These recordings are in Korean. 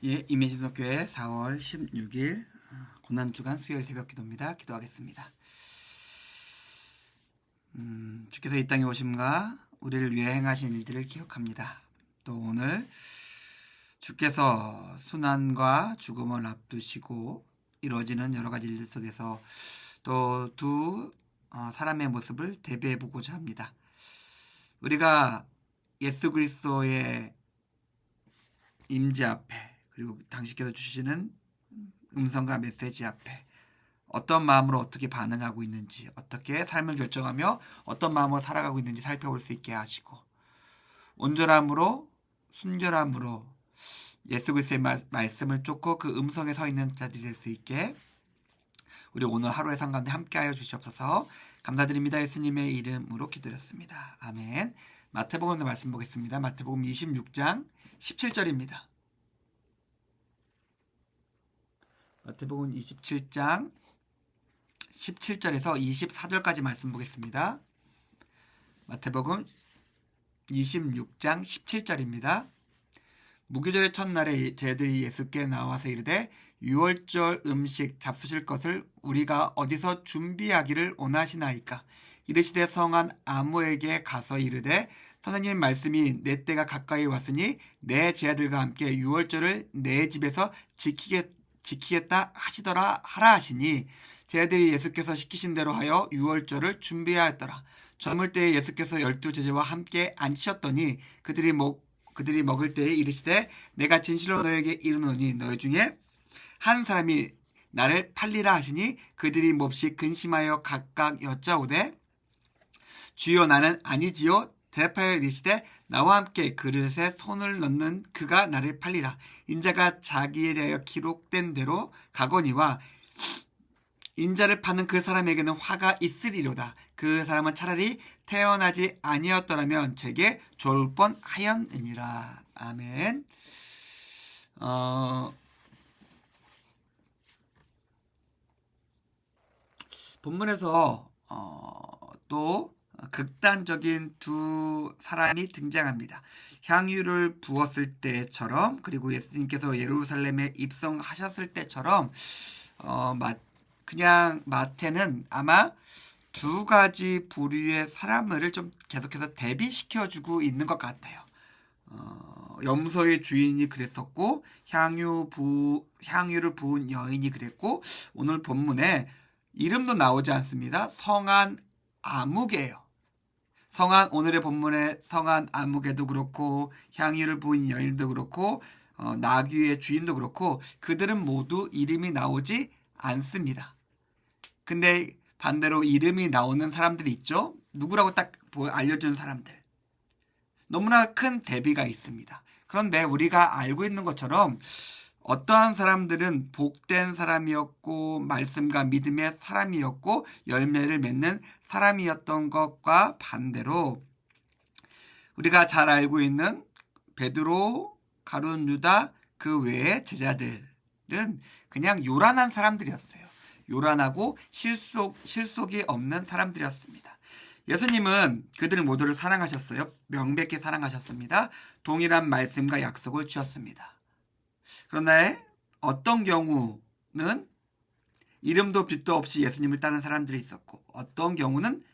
예, 임예신석교회 4월 16일 고난주간 수요일 새벽 기도입니다. 기도하겠습니다. 주께서 이 땅에 오심과 우리를 위해 행하신 일들을 기억합니다. 또 오늘 주께서 순환과 죽음을 앞두시고 이루어지는 여러 가지 일들 속에서 또 두 사람의 모습을 대비해 보고자 합니다. 우리가 예수 그리스도의 임재 앞에 그리고 당신께서 주시는 음성과 메시지 앞에 어떤 마음으로 어떻게 반응하고 있는지, 어떻게 삶을 결정하며 어떤 마음으로 살아가고 있는지 살펴볼 수 있게 하시고, 온전함으로 순결함으로 예수 그리스도의 말씀을 쫓고 그 음성에 서 있는 자들이 될 수 있게 우리 오늘 하루의 삶 가운데 함께하여 주시옵소서. 감사드립니다. 예수님의 이름으로 기도드렸습니다. 아멘. 마태복음의 말씀 보겠습니다. 마태복음 26장 17절입니다. 마태복음 27장 17절에서 24절까지 말씀 보겠습니다. 마태복음 26장 17절입니다. 무교절의 첫날에 제들이 예수께 나와서 이르되 유월절 음식 잡수실 것을 우리가 어디서 준비하기를 원하시나이까? 이르시되 성한 아무에게 가서 이르되 선생님 말씀이 내 때가 가까이 왔으니 내 제자들과 함께 유월절을 내 집에서 지키겠다 하시더라 하라 하시니 제자들이 예수께서 시키신 대로 하여 유월절을 준비하였더라. 저물 때에 예수께서 12제자와 함께 앉히셨더니 그들이 먹을 때에 이르시되 내가 진실로 너에게 이르노니 너희 중에 한 사람이 나를 팔리라 하시니 그들이 몹시 근심하여 각각 여짜오되 주여 나는 아니지요. 대답하여 이르시되 나와 함께 그릇에 손을 넣는 그가 나를 팔리라. 인자가 자기에 대하여 기록된 대로 가거니와 인자를 파는 그 사람에게는 화가 있으리로다. 그 사람은 차라리 태어나지 아니었더라면 제게 좋을 뻔하였느니라. 아멘. 본문에서 또 극단적인 두 사람이 등장합니다. 향유를 부었을 때처럼 그리고 예수님께서 예루살렘에 입성하셨을 때처럼 그냥 마태는 아마 두 가지 부류의 사람을 좀 계속해서 대비시켜주고 있는 것 같아요. 염소의 주인이 그랬었고 향유를 부은 여인이 그랬고 오늘 본문에 이름도 나오지 않습니다. 성한 아무개예요. 오늘의 본문에 성한 아무개도 그렇고 향유를 부은 여인도 그렇고 나귀의 주인도 그렇고 그들은 모두 이름이 나오지 않습니다. 근데 반대로 이름이 나오는 사람들이 있죠. 누구라고 딱 알려주는 사람들. 너무나 큰 대비가 있습니다. 그런데 우리가 알고 있는 것처럼 어떠한 사람들은 복된 사람이었고 말씀과 믿음의 사람이었고 열매를 맺는 사람이었던 것과 반대로 우리가 잘 알고 있는 베드로, 가룟 유다 그 외의 제자들은 그냥 요란한 사람들이었어요. 요란하고 실속이 없는 사람들이었습니다. 예수님은 그들 모두를 사랑하셨어요. 명백히 사랑하셨습니다. 동일한 말씀과 약속을 주셨습니다. 그러나 어떤 경우는 이름도 빛도 없이 예수님을 따르는 사람들이 있었고 어떤 경우는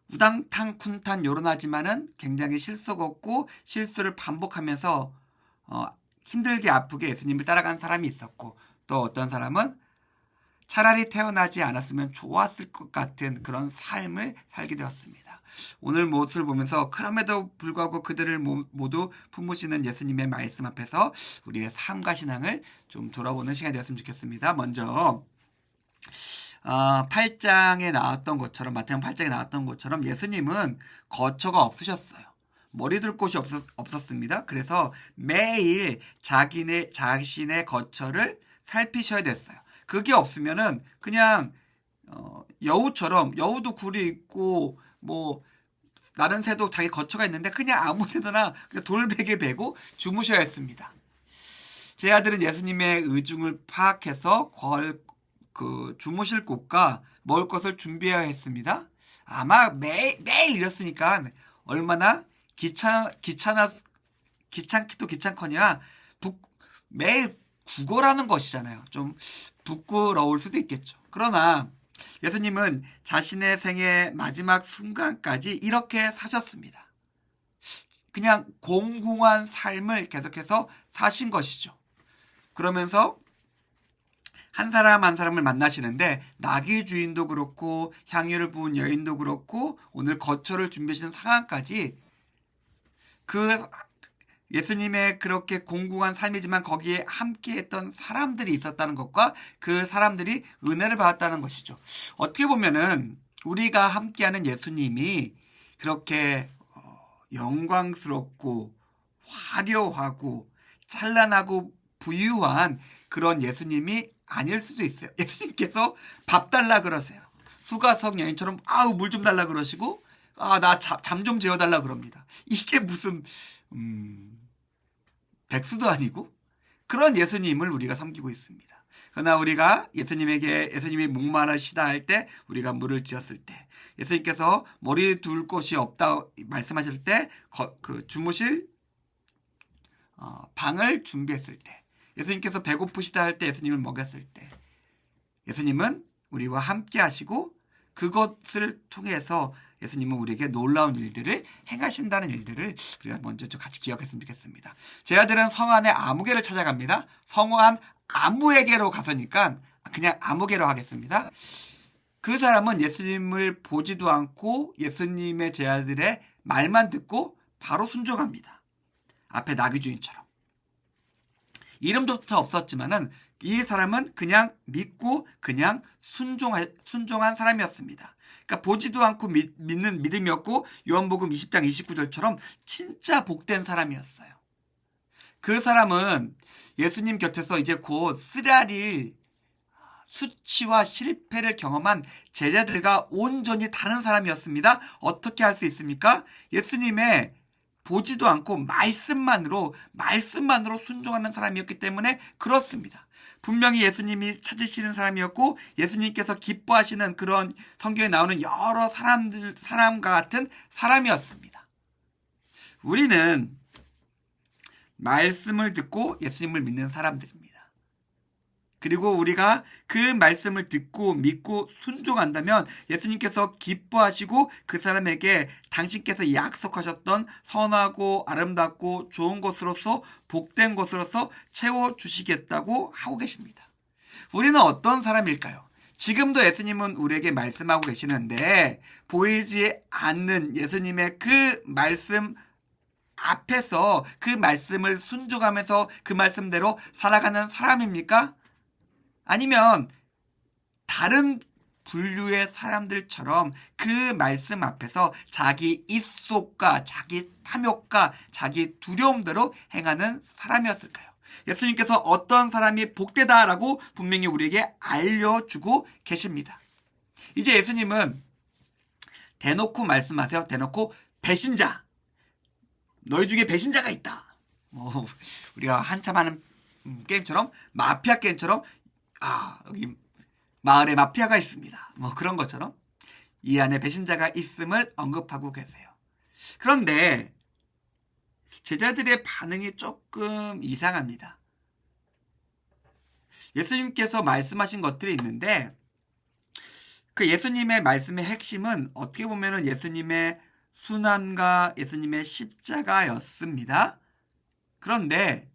우당탕쿤탄 요란하지만은 굉장히 실속 없고 실수를 반복하면서 힘들게 아프게 예수님을 따라간 사람이 있었고 또 어떤 사람은 차라리 태어나지 않았으면 좋았을 것 같은 그런 삶을 살게 되었습니다. 오늘 모습을 보면서 그럼에도 불구하고 그들을 모두 품으시는 예수님의 말씀 앞에서 우리의 삶과 신앙을 좀 돌아보는 시간이 되었으면 좋겠습니다. 먼저 8장에 나왔던 것처럼 마태복음 8장에 나왔던 것처럼 예수님은 거처가 없으셨어요. 머리 둘 곳이 없었습니다. 그래서 매일 자신의 거처를 살피셔야 됐어요. 그게 없으면은 그냥 여우처럼 여우도 굴이 있고 뭐 다른 새도 자기 거처가 있는데 그냥 아무 데나 그냥 돌베개 베고 주무셔야 했습니다. 제 아들은 예수님의 의중을 파악해서 주무실 곳과 먹을 것을 준비해야 했습니다. 아마 매일 이랬으니까 얼마나 귀찮기도 귀찮거니와 매일 구걸하는 것이잖아요. 좀 부끄러울 수도 있겠죠. 그러나 예수님은 자신의 생의 마지막 순간까지 이렇게 사셨습니다. 그냥 공공한 삶을 계속해서 사신 것이죠. 그러면서 한 사람 한 사람을 만나시는데 나귀 주인도 그렇고 향유를 부은 여인도 그렇고 오늘 거처를 준비하시는 상황까지 그 예수님의 그렇게 공공한 삶이지만 거기에 함께했던 사람들이 있었다는 것과 그 사람들이 은혜를 받았다는 것이죠. 어떻게 보면은 우리가 함께하는 예수님이 그렇게 영광스럽고 화려하고 찬란하고 부유한 그런 예수님이 아닐 수도 있어요. 예수님께서 밥 달라 그러세요. 수가성 여인처럼 아우 물 좀 달라 그러시고 나 잠 좀 재워달라 그럽니다. 이게 무슨 백수도 아니고 그런 예수님을 우리가 섬기고 있습니다. 그러나 우리가 예수님이 목마르시다 할 때 우리가 물을 지었을 때 예수님께서 머리 둘 곳이 없다 말씀하실 때 그 주무실 방을 준비했을 때 예수님께서 배고프시다 할 때 예수님을 먹였을 때 예수님은 우리와 함께 하시고 그것을 통해서 예수님은 우리에게 놀라운 일들을 행하신다는 일들을 우리가 먼저 좀 같이 기억했으면 좋겠습니다. 제 아들은 성안의 아무개를 찾아갑니다. 성안 아무에게로 가서니까 그냥 아무개로 하겠습니다. 그 사람은 예수님을 보지도 않고 예수님의 제 아들의 말만 듣고 바로 순종합니다. 앞에 나귀 주인처럼. 이름조차 없었지만은 이 사람은 그냥 믿고 그냥 순종한 사람이었습니다. 그러니까 보지도 않고 믿는 믿음이었고 요한복음 20장 29절처럼 진짜 복된 사람이었어요. 그 사람은 예수님 곁에서 이제 곧 쓰라릴 수치와 실패를 경험한 제자들과 온전히 다른 사람이었습니다. 어떻게 할 수 있습니까? 예수님의 보지도 않고 말씀만으로 순종하는 사람이었기 때문에 그렇습니다. 분명히 예수님이 찾으시는 사람이었고 예수님께서 기뻐하시는 그런 성경에 나오는 여러 사람과 같은 사람이었습니다. 우리는 말씀을 듣고 예수님을 믿는 사람들입니다. 그리고 우리가 그 말씀을 듣고 믿고 순종한다면 예수님께서 기뻐하시고 그 사람에게 당신께서 약속하셨던 선하고 아름답고 좋은 것으로서 복된 것으로서 채워주시겠다고 하고 계십니다. 우리는 어떤 사람일까요? 지금도 예수님은 우리에게 말씀하고 계시는데 보이지 않는 예수님의 그 말씀 앞에서 그 말씀을 순종하면서 그 말씀대로 살아가는 사람입니까? 아니면 다른 분류의 사람들처럼 그 말씀 앞에서 자기 입속과 자기 탐욕과 자기 두려움대로 행하는 사람이었을까요? 예수님께서 어떤 사람이 복되다라고 분명히 우리에게 알려주고 계십니다. 이제 예수님은 대놓고 말씀하세요. 대놓고 배신자. 너희 중에 배신자가 있다. 우리가 한참 하는 게임처럼 마피아 게임처럼 여기 마을에 마피아가 있습니다. 그런 것처럼 이 안에 배신자가 있음을 언급하고 계세요. 그런데 제자들의 반응이 조금 이상합니다. 예수님께서 말씀하신 것들이 있는데 그 예수님의 말씀의 핵심은 어떻게 보면 예수님의 순환과 예수님의 십자가였습니다. 그런데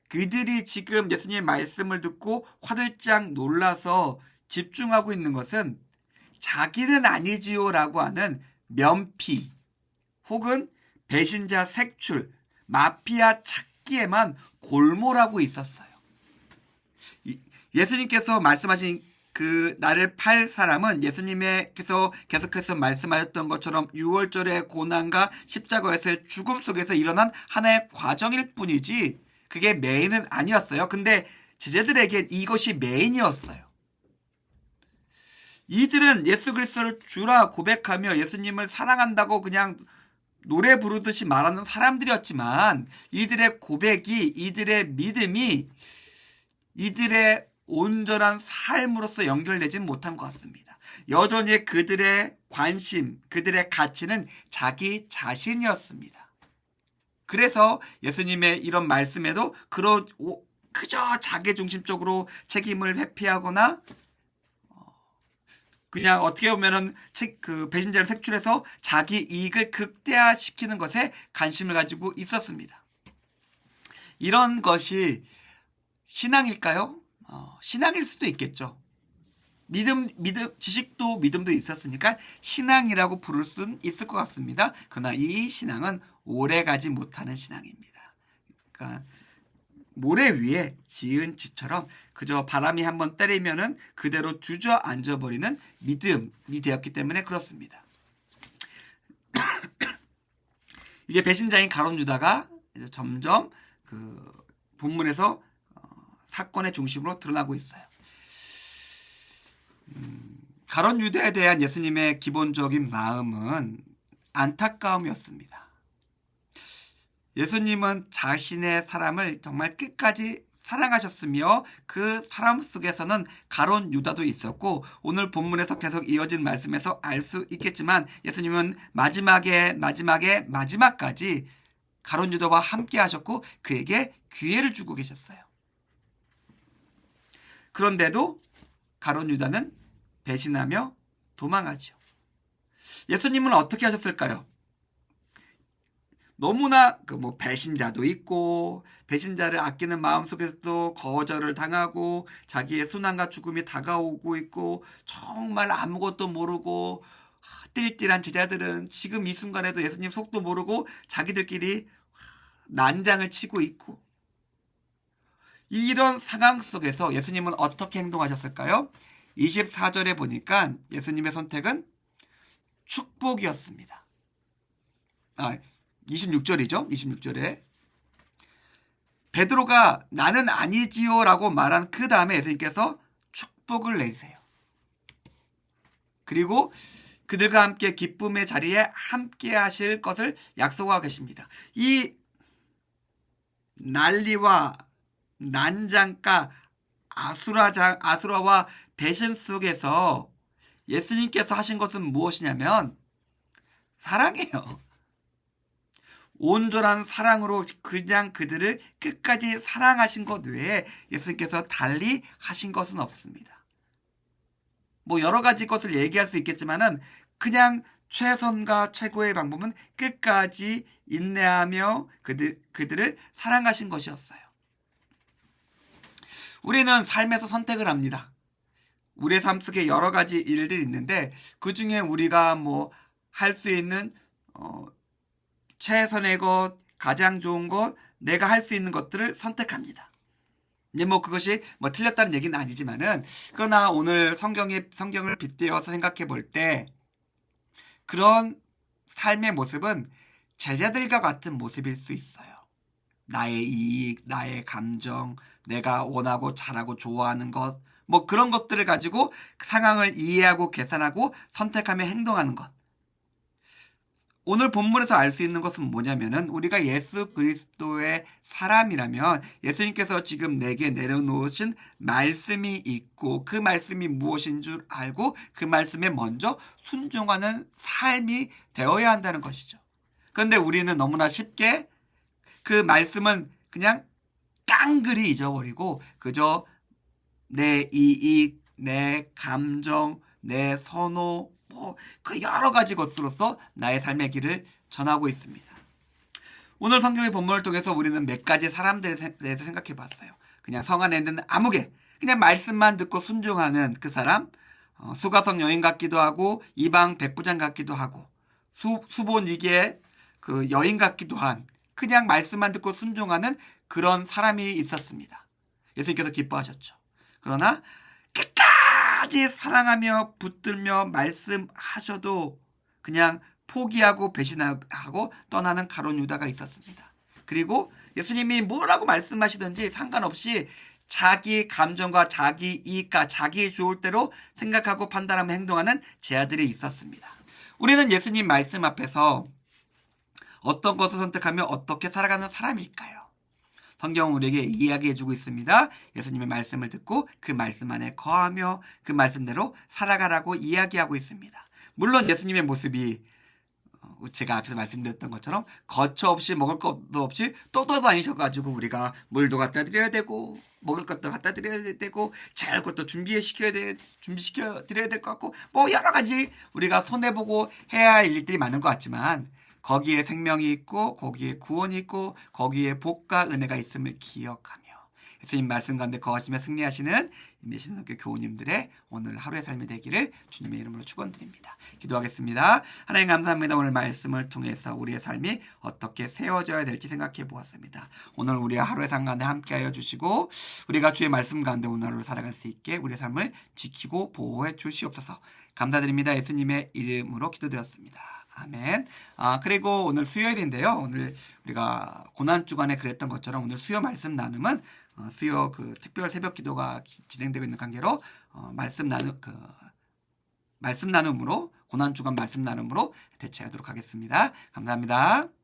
그들이 지금 예수님의 말씀을 듣고 화들짝 놀라서 집중하고 있는 것은 자기는 아니지요라고 하는 면피 혹은 배신자 색출, 마피아 찾기에만 골몰하고 있었어요. 예수님께서 말씀하신 그 나를 팔 사람은 예수님께서 계속해서 말씀하셨던 것처럼 6월절의 고난과 십자가에서의 죽음 속에서 일어난 하나의 과정일 뿐이지 그게 메인은 아니었어요. 근데 제자들에게 이것이 메인이었어요. 이들은 예수 그리스도를 주라 고백하며 예수님을 사랑한다고 그냥 노래 부르듯이 말하는 사람들이었지만 이들의 고백이 이들의 믿음이 이들의 온전한 삶으로서 연결되지 못한 것 같습니다. 여전히 그들의 관심, 그들의 가치는 자기 자신이었습니다. 그래서 예수님의 이런 말씀에도 그저 자기중심적으로 책임을 회피하거나 그냥 어떻게 보면은 그 배신자를 색출해서 자기 이익을 극대화시키는 것에 관심을 가지고 있었습니다. 이런 것이 신앙일까요? 신앙일 수도 있겠죠. 지식도 믿음도 있었으니까 신앙이라고 부를 수는 있을 것 같습니다. 그러나 이 신앙은 오래가지 못하는 신앙입니다. 그러니까 모래 위에 지은 집처럼 그저 바람이 한번 때리면은 그대로 주저앉아 버리는 믿음이 되었기 때문에 그렇습니다. 이제 배신자인 가룟 유다가 이제 점점 그 본문에서 사건의 중심으로 드러나고 있어요. 가룟 유다에 대한 예수님의 기본적인 마음은 안타까움이었습니다. 예수님은 자신의 사람을 정말 끝까지 사랑하셨으며 그 사람 속에서는 가룟 유다도 있었고 오늘 본문에서 계속 이어진 말씀에서 알 수 있겠지만 예수님은 마지막까지 가룟 유다와 함께 하셨고 그에게 기회를 주고 계셨어요. 그런데도 가룟 유다는 배신하며 도망하죠. 예수님은 어떻게 하셨을까요? 너무나 배신자도 있고 배신자를 아끼는 마음속에서도 거절을 당하고 자기의 순환과 죽음이 다가오고 있고 정말 아무것도 모르고 띨띨한 제자들은 지금 이 순간에도 예수님 속도 모르고 자기들끼리 난장을 치고 있고 이런 상황 속에서 예수님은 어떻게 행동하셨을까요? 24절에 보니까 예수님의 선택은 축복이었습니다. 26절이죠. 26절에 베드로가 나는 아니지요 라고 말한 그 다음에 예수님께서 축복을 내리세요. 그리고 그들과 함께 기쁨의 자리에 함께 하실 것을 약속하고 계십니다. 이 난리와 난장가 아수라와 배신 속에서 예수님께서 하신 것은 무엇이냐면 사랑이에요. 온전한 사랑으로 그냥 그들을 끝까지 사랑하신 것 외에 예수님께서 달리 하신 것은 없습니다. 여러 가지 것을 얘기할 수 있겠지만은 그냥 최선과 최고의 방법은 끝까지 인내하며 그들을 사랑하신 것이었어요. 우리는 삶에서 선택을 합니다. 우리의 삶 속에 여러 가지 일들이 있는데 그 중에 우리가 할 수 있는 최선의 것, 가장 좋은 것, 내가 할 수 있는 것들을 선택합니다. 이제 그것이 틀렸다는 얘기는 아니지만은 그러나 오늘 성경을 빗대어서 생각해 볼 때 그런 삶의 모습은 제자들과 같은 모습일 수 있어요. 나의 이익, 나의 감정, 내가 원하고 잘하고 좋아하는 것, 그런 것들을 가지고 상황을 이해하고 계산하고 선택하며 행동하는 것. 오늘 본문에서 알 수 있는 것은 뭐냐면은 우리가 예수 그리스도의 사람이라면 예수님께서 지금 내게 내려놓으신 말씀이 있고 그 말씀이 무엇인 줄 알고 그 말씀에 먼저 순종하는 삶이 되어야 한다는 것이죠. 그런데 우리는 너무나 쉽게 그 말씀은 그냥 깡그리 잊어버리고 그저 내 이익, 내 감정, 내 선호 그 여러 가지 것으로서 나의 삶의 길을 전하고 있습니다. 오늘 성경의 본문을 통해서 우리는 몇 가지 사람들에 대해서 생각해 봤어요. 그냥 성 안에 있는 아무개, 그냥 말씀만 듣고 순종하는 그 사람, 수가성 여인 같기도 하고 이방 백부장 같기도 하고 수본 이게 그 여인 같기도 한 그냥 말씀만 듣고 순종하는 그런 사람이 있었습니다. 예수님께서 기뻐하셨죠. 그러나 끝까지 사랑하며 붙들며 말씀하셔도 그냥 포기하고 배신하고 떠나는 가룟 유다가 있었습니다. 그리고 예수님이 뭐라고 말씀하시든지 상관없이 자기 감정과 자기 이익과 자기 좋을 대로 생각하고 판단하며 행동하는 제자들이 있었습니다. 우리는 예수님 말씀 앞에서 어떤 것을 선택하며 어떻게 살아가는 사람일까요? 성경은 우리에게 이야기해주고 있습니다. 예수님의 말씀을 듣고 그 말씀 안에 거하며 그 말씀대로 살아가라고 이야기하고 있습니다. 물론 예수님의 모습이 제가 앞에서 말씀드렸던 것처럼 거처 없이 먹을 것도 없이 또 돌아다니셔가지고 우리가 물도 갖다 드려야 되고 먹을 것도 갖다 드려야 되고 잘 것도 준비시켜 드려야 될 것 같고 뭐 여러 가지 우리가 손해보고 해야 할 일들이 많은 것 같지만 거기에 생명이 있고 거기에 구원이 있고 거기에 복과 은혜가 있음을 기억하며 예수님 말씀 가운데 거하시며 승리하시는 신학교 교우님들의 오늘 하루의 삶이 되기를 주님의 이름으로 축원드립니다. 기도하겠습니다. 하나님 감사합니다. 오늘 말씀을 통해서 우리의 삶이 어떻게 세워져야 될지 생각해 보았습니다. 오늘 우리의 하루의 삶 가운데 함께하여 주시고 우리가 주의 말씀 가운데 오늘 하루 살아갈 수 있게 우리의 삶을 지키고 보호해 주시옵소서. 감사드립니다. 예수님의 이름으로 기도드렸습니다. 아멘. 그리고 오늘 수요일인데요. 오늘 우리가 고난주간에 그랬던 것처럼 오늘 수요 말씀 나눔은 수요 그 특별 새벽 기도가 진행되고 있는 관계로 말씀 나눔으로 고난주간 말씀 나눔으로 대체하도록 하겠습니다. 감사합니다.